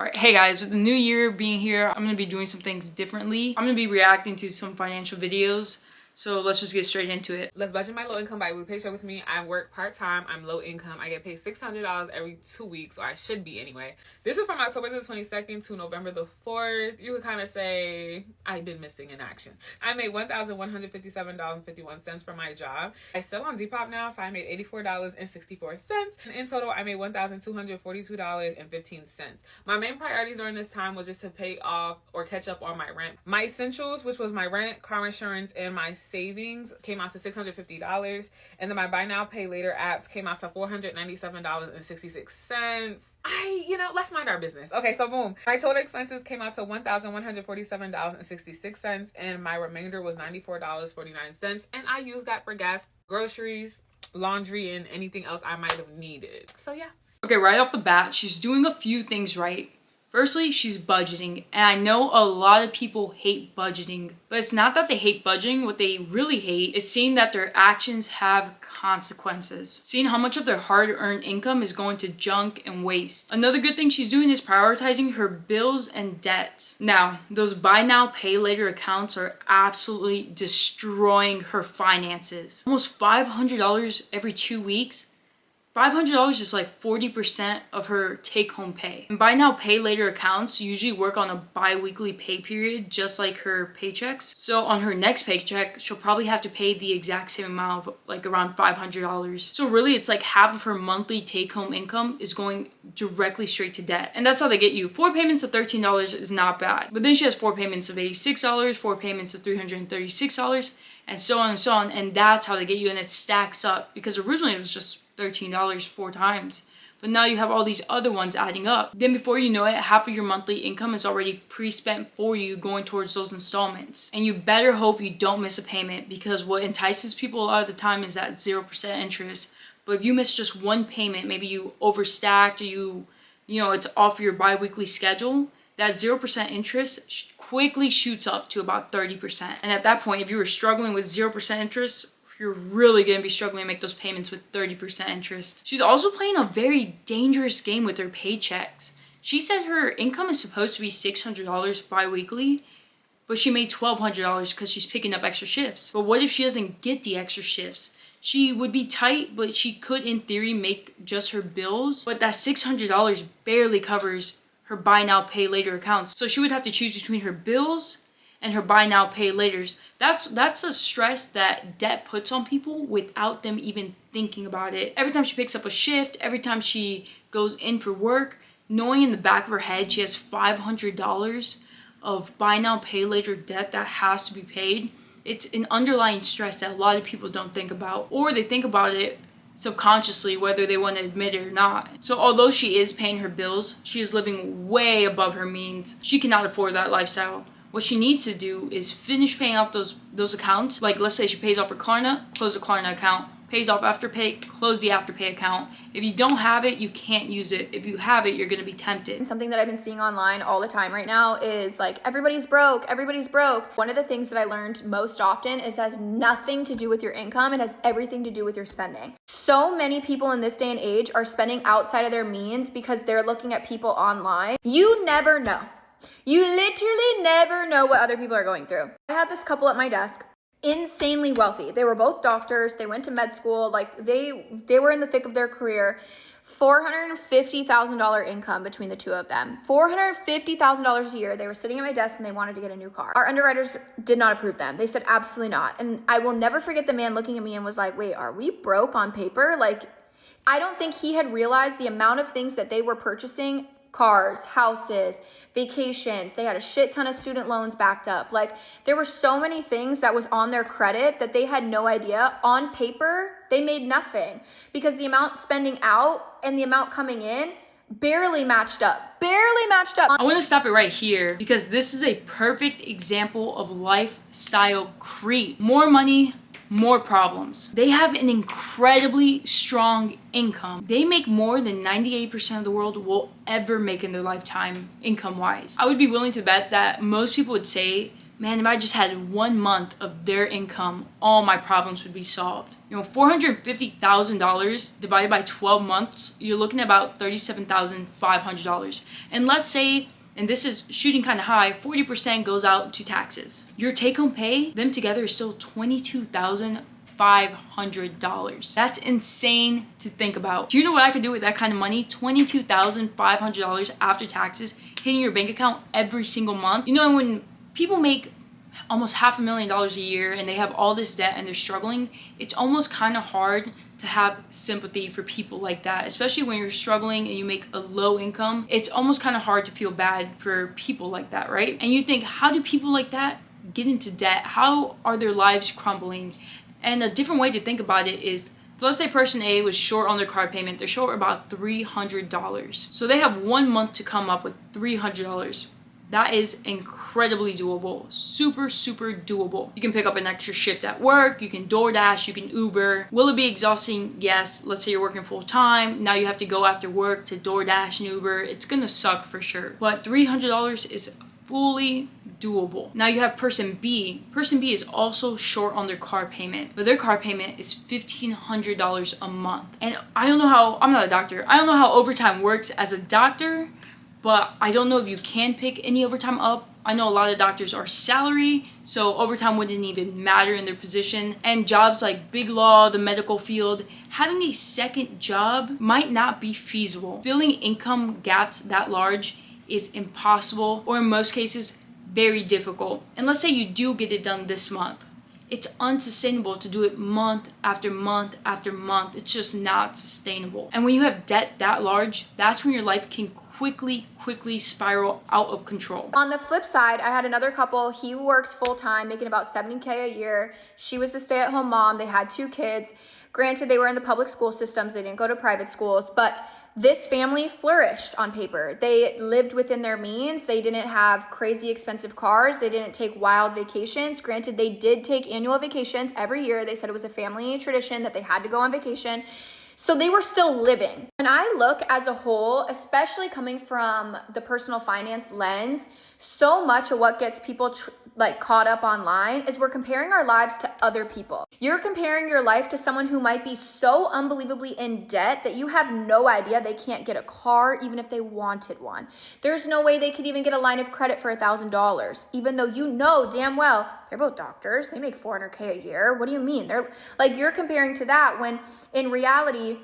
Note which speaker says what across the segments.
Speaker 1: Alright, hey guys, with the new year being here, I'm going to be doing some things differently. I'm going to be reacting to some financial videos. So let's just get straight into it.
Speaker 2: Let's budget my low income bi-weekly paycheck with me. I work part-time. I'm low income. I get paid $600 every 2 weeks, or I should be anyway. This is from October the 22nd to November the 4th. You could kind of say I've been missing in action. I made $1,157.51 for my job. I'm still on Depop now, so I made $84.64. In total, I made $1,242.15. My main priorities during this time was just to pay off or catch up on my rent. My essentials, which was my rent, car insurance, and my savings, came out to $650, and then my buy now pay later apps came out to $497.66. Let's mind our business. Okay, so boom, my total expenses came out to $1,147.66, and my remainder was $94.49, and I used that for gas, groceries, laundry, and anything else I might have needed. So yeah.
Speaker 1: Okay, right off the bat, she's doing a few things right. Firstly, she's budgeting, and I know a lot of people hate budgeting, but it's not that they hate budgeting. What they really hate is seeing that their actions have consequences, seeing how much of their hard-earned income is going to junk and waste. Another good thing she's doing is prioritizing her bills and debts. Now, those buy now, pay later accounts are absolutely destroying her finances. Almost $500 every 2 weeks. $500 is like 40% of her take-home pay. And buy now, pay later accounts usually work on a bi-weekly pay period, just like her paychecks. So on her next paycheck, she'll probably have to pay the exact same amount of like around $500. So really, it's like half of her monthly take-home income is going directly straight to debt. And that's how they get you. 4 payments of $13 is not bad. But then she has 4 payments of $86, 4 payments of $336, and so on and so on. And that's how they get you. And it stacks up because originally it was just $13 4 times, but now you have all these other ones adding up. Then before you know it, half of your monthly income is already pre-spent for you going towards those installments. And you better hope you don't miss a payment, because what entices people a lot of the time is that 0% interest. But if you miss just one payment, maybe you overstacked, or it's off your bi-weekly schedule, that 0% interest quickly shoots up to about 30%. And at that point, if you were struggling with 0% interest, you're really going to be struggling to make those payments with 30% interest. She's also playing a very dangerous game with her paychecks. She said her income is supposed to be $600 bi-weekly, but she made $1,200 because she's picking up extra shifts. But what if she doesn't get the extra shifts? She would be tight, but she could in theory make just her bills, but that $600 barely covers her buy now, pay later accounts. So she would have to choose between her bills and her buy now, pay laters. That's a stress that debt puts on people without them even thinking about it. Every time she picks up a shift, every time she goes in for work, knowing in the back of her head she has $500 of buy now, pay later debt that has to be paid, it's an underlying stress that a lot of people don't think about, or they think about it subconsciously, whether they want to admit it or not. So although she is paying her bills, she is living way above her means. She cannot afford that lifestyle. What she needs to do is finish paying off those accounts. Like, let's say she pays off her Klarna, close the Klarna account. Pays off Afterpay, close the Afterpay account. If you don't have it, you can't use it. If you have it, you're gonna be tempted.
Speaker 3: Something that I've been seeing online all the time right now is like, everybody's broke, everybody's broke. One of the things that I learned most often is it has nothing to do with your income. It has everything to do with your spending. So many people in this day and age are spending outside of their means because they're looking at people online. You never know. You literally never know what other people are going through. I had this couple at my desk, insanely wealthy. They were both doctors. They went to med school. Like they were in the thick of their career. $450,000 income between the two of them. $450,000 a year. They were sitting at my desk and they wanted to get a new car. Our underwriters did not approve them. They said absolutely not. And I will never forget the man looking at me and was like, wait, are we broke on paper? Like, I don't think he had realized the amount of things that they were purchasing. Cars, houses, vacations. They had a shit ton of student loans backed up. Like, there were so many things that was on their credit that they had no idea. On paper, they made nothing because the amount spending out and the amount coming in barely matched up.
Speaker 1: I want to stop it right here because this is a perfect example of lifestyle creep. More money, more problems. They have an incredibly strong income. They make more than 98% of the world will ever make in their lifetime income-wise. I would be willing to bet that most people would say man, if I just had 1 month of their income, all my problems would be solved. You know, $450,000 divided by 12 months, you're looking at about $37,500. And let's say, and this is shooting kind of high, 40% goes out to taxes. Your take-home pay, them together, is still $22,500. That's insane to think about. Do you know what I could do with that kind of money? $22,500 after taxes hitting your bank account every single month. You know, when people make almost $500,000 a year and they have all this debt and they're struggling, it's almost kind of hard to have sympathy for people like that, especially when you're struggling and you make a low income. It's almost kind of hard to feel bad for people like that, right? And you think, how do people like that get into debt? How are their lives crumbling? And a different way to think about it is, so let's say person A was short on their car payment. They're short about $300. So they have 1 month to come up with $300. That is incredibly doable. Super, super doable. You can pick up an extra shift at work. You can DoorDash. You can Uber. Will it be exhausting? Yes. Let's say you're working full time. Now you have to go after work to DoorDash and Uber. It's gonna suck for sure. But $300 is fully doable. Now you have person B. Person B is also short on their car payment, but their car payment is $1,500 a month. And I don't know how, I'm not a doctor. I don't know how overtime works as a doctor, but I don't know if you can pick any overtime up. I know a lot of doctors are salary, so overtime wouldn't even matter in their position. And jobs like big law, the medical field, having a second job might not be feasible. Filling income gaps that large is impossible, or in most cases, very difficult. And let's say you do get it done this month. It's unsustainable to do it month after month after month. It's just not sustainable. And when you have debt that large, that's when your life can quickly spiral out of control.
Speaker 3: On the flip side, I had another couple. He works full time, making about $70K a year. She was the stay-at-home mom. They had 2 kids. Granted, they were in the public school systems. They didn't go to private schools, but this family flourished on paper. They lived within their means. They didn't have crazy expensive cars. They didn't take wild vacations. Granted, they did take annual vacations every year. They said it was a family tradition that they had to go on vacation. So they were still living. When I look as a whole, especially coming from the personal finance lens, so much of what gets people caught up online is we're comparing our lives to other people. You're comparing your life to someone who might be so unbelievably in debt that you have no idea they can't get a car even if they wanted one. There's no way they could even get a line of credit for $1,000, even though you know damn well they're both doctors. They make $400K a year. What do you mean? They're like, you're comparing to that when in reality,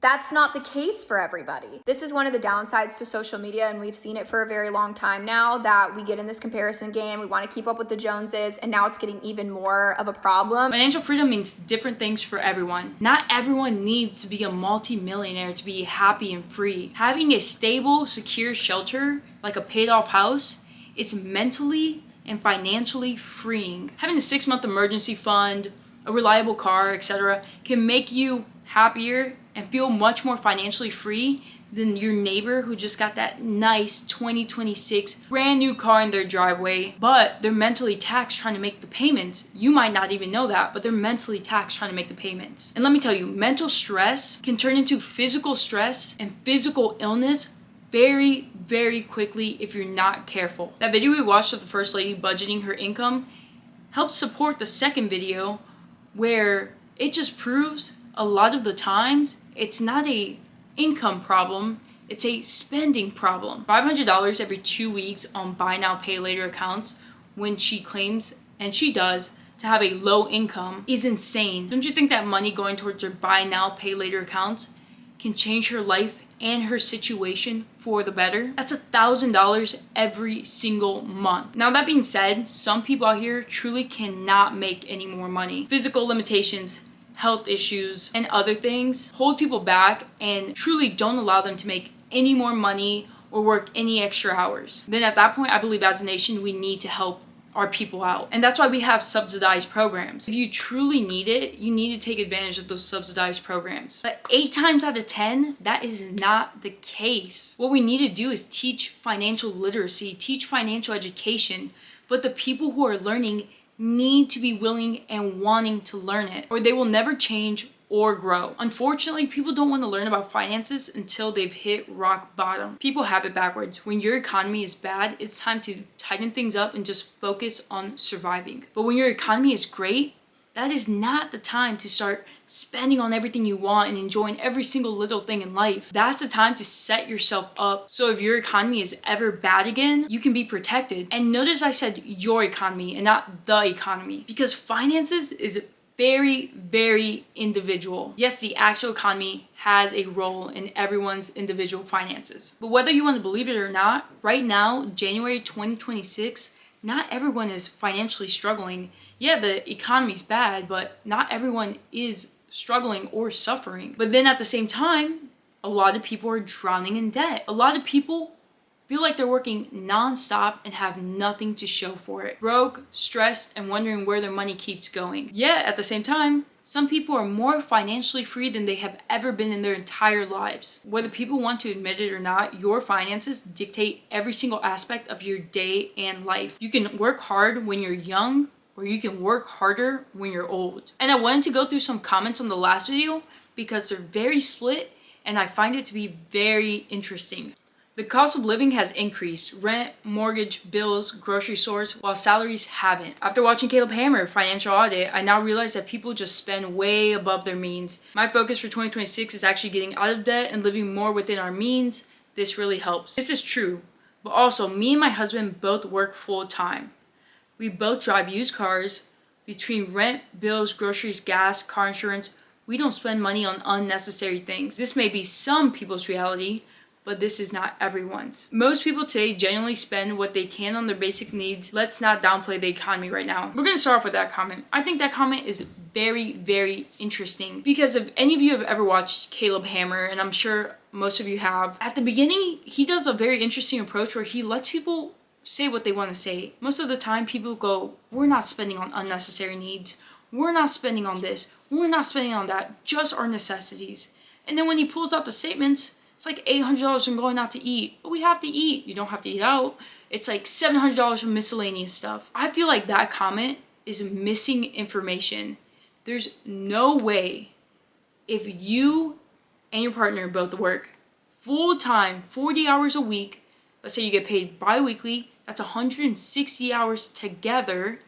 Speaker 3: that's not the case for everybody. This is one of the downsides to social media, and we've seen it for a very long time now, that we get in this comparison game. We want to keep up with the Joneses, and now it's getting even more of a problem.
Speaker 1: Financial freedom means different things for everyone. Not everyone needs to be a multi-millionaire to be happy and free. Having a stable, secure shelter, like a paid-off house, it's mentally and financially freeing. Having a 6-month emergency fund, a reliable car, etc., can make you happier and feel much more financially free than your neighbor who just got that nice 2026 brand new car in their driveway, but they're mentally taxed trying to make the payments. You might not even know that, but they're mentally taxed trying to make the payments. And let me tell you, mental stress can turn into physical stress and physical illness very, very quickly if you're not careful. That video we watched of the First Lady budgeting her income helps support the second video, where it just proves a lot of the times it's not a income problem, it's a spending problem. $500 every 2 weeks on buy now, pay later accounts when she claims, and she does, to have a low income is insane. Don't you think that money going towards her buy now, pay later accounts can change her life and her situation for the better? That's $1,000 every single month. Now that being said, some people out here truly cannot make any more money. Physical limitations, health issues, and other things hold people back and truly don't allow them to make any more money or work any extra hours. Then at that point, I believe as a nation, we need to help our people out. And that's why we have subsidized programs. If you truly need it, you need to take advantage of those subsidized programs. But 8 times out of 10, that is not the case. What we need to do is teach financial literacy, teach financial education, but the people who are learning need to be willing and wanting to learn it, or they will never change or grow. Unfortunately, people don't want to learn about finances until they've hit rock bottom. People have it backwards. When your economy is bad, it's time to tighten things up and just focus on surviving. But when your economy is great, that is not the time to start spending on everything you want and enjoying every single little thing in life. That's the time to set yourself up so if your economy is ever bad again, you can be protected. And notice I said your economy and not the economy, because finances is very, very individual. Yes, the actual economy has a role in everyone's individual finances. But whether you want to believe it or not, right now, January 2026, not everyone is financially struggling. Yeah, the economy's bad, but not everyone is struggling or suffering. But then at the same time, a lot of people are drowning in debt. A lot of people feel like they're working non-stop and have nothing to show for it. Broke, stressed, and wondering where their money keeps going. Yet at the same time, some people are more financially free than they have ever been in their entire lives. Whether people want to admit it or not, your finances dictate every single aspect of your day and life. You can work hard when you're young, or you can work harder when you're old. And I wanted to go through some comments on the last video because they're very split and I find it to be very interesting. The cost of living has increased. Rent, mortgage, bills, grocery stores, while salaries haven't. After watching Caleb Hammer Financial Audit, I now realize that people just spend way above their means. My focus for 2026 is actually getting out of debt and living more within our means. This really helps. This is true, but also me and my husband both work full time. We both drive used cars. Between rent, bills, groceries, gas, car insurance, we don't spend money on unnecessary things. This may be some people's reality, but this is not everyone's. Most people today genuinely spend what they can on their basic needs. Let's not downplay the economy right now. We're gonna start off with that comment. I think that comment is very, very interesting because if any of you have ever watched Caleb Hammer, and I'm sure most of you have, at the beginning, he does a very interesting approach where he lets people say what they want to say. Most of the time, people go, we're not spending on unnecessary needs. We're not spending on this. We're not spending on that. Just our necessities. And then when he pulls out the statements, it's like $800 from going out to eat. But we have to eat. You don't have to eat out. It's like $700 from miscellaneous stuff. I feel like that comment is missing information. There's no way if you and your partner both work full-time, 40 hours a week, let's say you get paid bi-weekly, that's 160 hours together.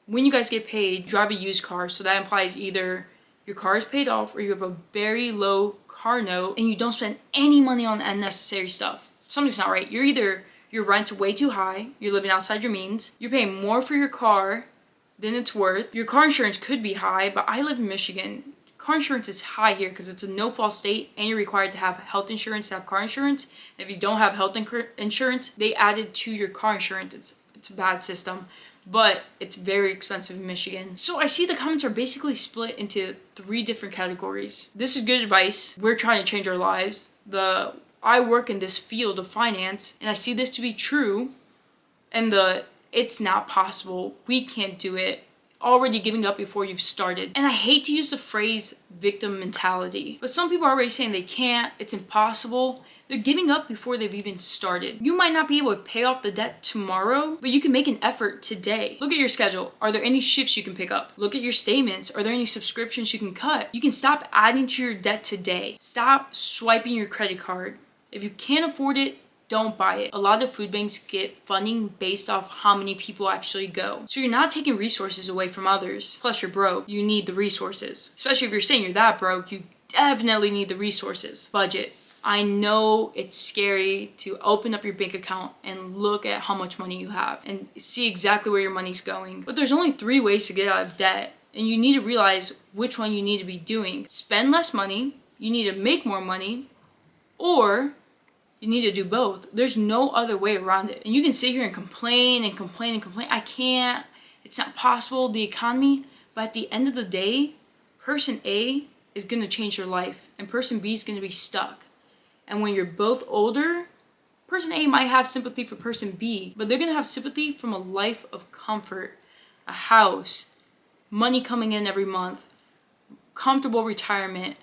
Speaker 1: When you guys get paid, drive a used car. So that implies either your car is paid off or you have a very low car note and you don't spend any money on unnecessary stuff. Something's not right. Your rent's way too high. You're living outside your means. You're paying more for your car than it's worth. Your car insurance could be high, but I live in Michigan. Car insurance is high here because it's a no-fault state and you're required to have health insurance to have car insurance. And if you don't have health insurance, they added to your car insurance. It's a bad system, but it's very expensive in Michigan. So I see the comments are basically split into 3 different categories. This is good advice. We're trying to change our lives. I work in this field of finance and I see this to be true. And it's not possible. We can't do it. Already giving up before you've started. And I hate to use the phrase victim mentality, but some people are already saying they can't, it's impossible. They're giving up before they've even started. You might not be able to pay off the debt tomorrow, but you can make an effort today. Look at your schedule. Are there any shifts you can pick up? Look at your statements. Are there any subscriptions you can cut? You can stop adding to your debt today. Stop swiping your credit card. If you can't afford it, don't buy it. A lot of food banks get funding based off how many people actually go. So you're not taking resources away from others. Plus you're broke. You need the resources. Especially if you're saying you're that broke, you definitely need the resources. Budget. I know it's scary to open up your bank account and look at how much money you have and see exactly where your money's going. But there's only 3 ways to get out of debt. And you need to realize which one you need to be doing. Spend less money. You need to make more money. Or you need to do both. There's no other way around it. And you can sit here and complain and complain and complain. I can't. It's not possible. The economy. But at the end of the day, person A is going to change your life. And person B is going to be stuck. And when you're both older, person A might have sympathy for person B. But they're going to have sympathy from a life of comfort. A house. Money coming in every month. Comfortable retirement.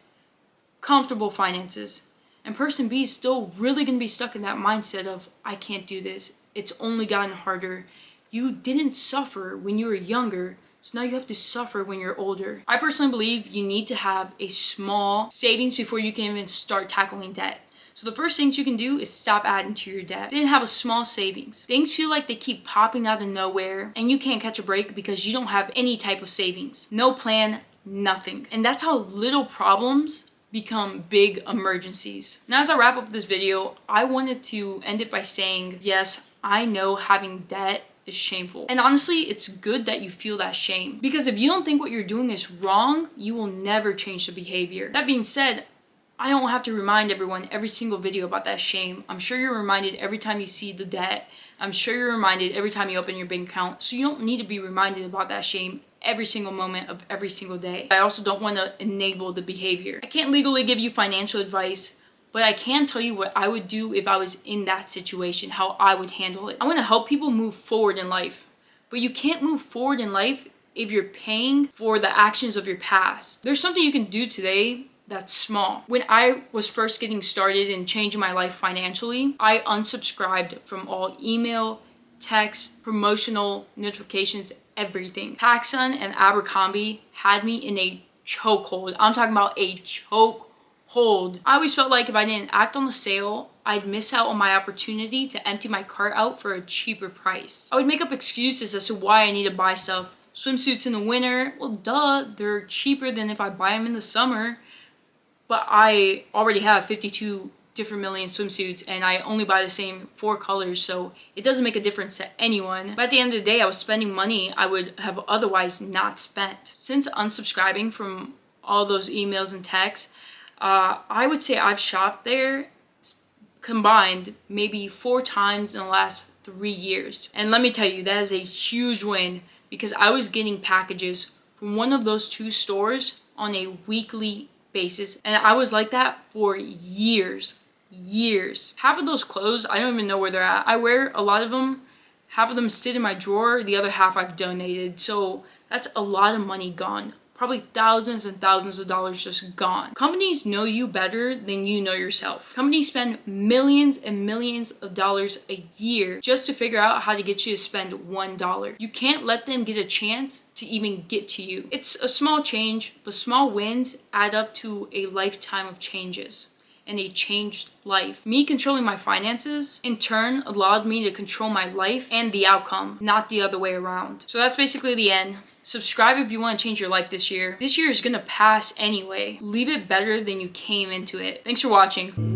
Speaker 1: Comfortable finances. And person B is still really going to be stuck in that mindset of, I can't do this. It's only gotten harder. You didn't suffer when you were younger, So now you have to suffer when you're older. I personally believe you need to have a small savings before you can even start tackling debt. So the first things you can do is stop adding to your debt. Then have a small savings. Things feel like they keep popping out of nowhere and you can't catch a break because you don't have any type of savings. No plan, nothing. And that's how little problems become big emergencies. Now, as I wrap up this video, I wanted to end it by saying, yes, I know having debt is shameful. And honestly, it's good that you feel that shame, because if you don't think what you're doing is wrong, you will never change the behavior. That being said, I don't have to remind everyone every single video about that shame. I'm sure you're reminded every time you see the debt. I'm sure you're reminded every time you open your bank account. So you don't need to be reminded about that shame every single moment of every single day. I also don't want to enable the behavior. I can't legally give you financial advice, but I can tell you what I would do if I was in that situation, how I would handle it. I want to help people move forward in life, but you can't move forward in life if you're paying for the actions of your past. There's something you can do today that's small. When I was first getting started and changing my life financially, I unsubscribed from all email, text, promotional notifications, everything. PacSun and Abercrombie had me in a chokehold. I'm talking about a chokehold. I always felt like if I didn't act on the sale, I'd miss out on my opportunity to empty my cart out for a cheaper price. I would make up excuses as to why I need to buy stuff. Swimsuits in the winter, well duh, they're cheaper than if I buy them in the summer. But I already have 52 different million swimsuits and I only buy the same 4 colors, so it doesn't make a difference to anyone. But at the end of the day, I was spending money I would have otherwise not spent. Since unsubscribing from all those emails and texts, I would say I've shopped there combined maybe 4 times in the last 3 years. And let me tell you, that is a huge win, because I was getting packages from one of those 2 stores on a weekly basis, and I was like that for years. Half of those clothes, I don't even know where they're at. I wear a lot of them. Half of them sit in my drawer, the other half I've donated. So that's a lot of money gone. Probably thousands and thousands of dollars just gone. Companies know you better than you know yourself. Companies spend millions and millions of dollars a year just to figure out how to get you to spend $1. You can't let them get a chance to even get to you. It's a small change, but small wins add up to a lifetime of changes and a changed life. Me controlling my finances, in turn, allowed me to control my life and the outcome, not the other way around. So that's basically the end. Subscribe if you want to change your life this year. This year is gonna pass anyway. Leave it better than you came into it. Thanks for watching.